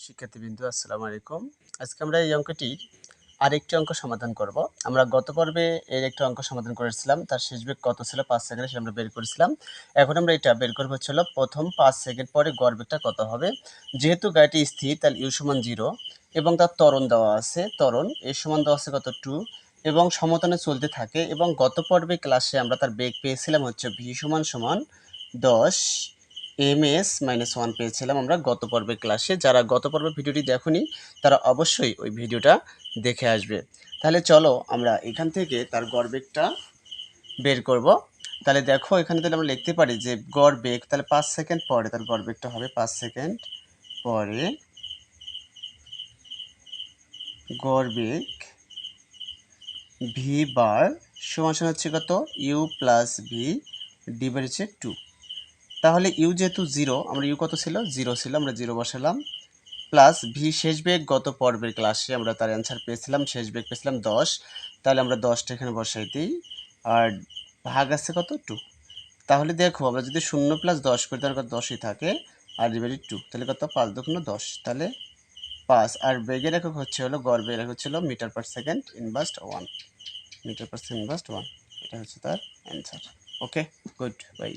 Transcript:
শিক্ষার্থীবৃন্দু আসসালামু আলাইকুম। আজকে আমরা এই অঙ্কটির আরেকটি অঙ্ক সমাধান করব। আমরা গত পর্বে এর একটা অঙ্ক সমাধান করেছিলাম, তার শেষ বেগ কত ছিল 5 সেকেন্ডে সেটা আমরা বের করেছিলাম। এখন আমরা এটা বের করব হচ্ছে হলো প্রথম 5 সেকেন্ড পরে গড় বেগটা কত হবে। যেহেতু গাড়িটি স্থির তাহলে u সমান 0 এবং তার ত্বরণ দেওয়া আছে, ত্বরণ a সমান দেওয়া আছে কত 2 এবং সমতলে চলতে থাকে এবং গত পর্বে ক্লাসে আমরা তার বেগ পেয়েছিলাম হচ্ছে v সমান 10 ms-1 পেয়েছিলাম আমরা গত পর্বের ক্লাসে। যারা গত পর্বের ভিডিওটি দেখোনি তারা অবশ্যই ওই ভিডিওটা দেখে আসবে। তাহলে চলো আমরা এখান থেকে তার গড় বেগটা বের করব। তাহলে দেখো এখানে তাহলে আমরা লিখতে পারি যে গড় বেগ তাহলে 5 সেকেন্ড পরে তার গড় বেগটা হবে 5 সেকেন্ড পরে গড় বেগ v বার সমান হচ্ছে কত u প্লাস v ডিভাইড হচ্ছে 2। তাহলে ইউ যেহেতু 0, আমরা ইউ কত ছিল 0 ছিল, আমরা 0 বসালাম প্লাস ভি শেষ বেগ গত পর্বের ক্লাসে আমরা তার অ্যান্সার পেয়েছিলাম, শেষ বেগ পেয়েছিলাম 10। তাহলে আমরা 10টা এখানে বসাই দিই আর ভাগ আছে কত 2। তাহলে দেখো আমরা যদি 0 প্লাস 10 করি তাহলে কত 10ই থাকে আর ডিভাইডেড 2 তাহলে কত 5 দুগুণ 10 তাহলে 5 আর বেগের একক হচ্ছে হলো গড় বেগের একক হচ্ছে হলো metre per second inversed 1 metre per second inversed 1। এটা হচ্ছে তার অ্যান্সার। Okay, good, by.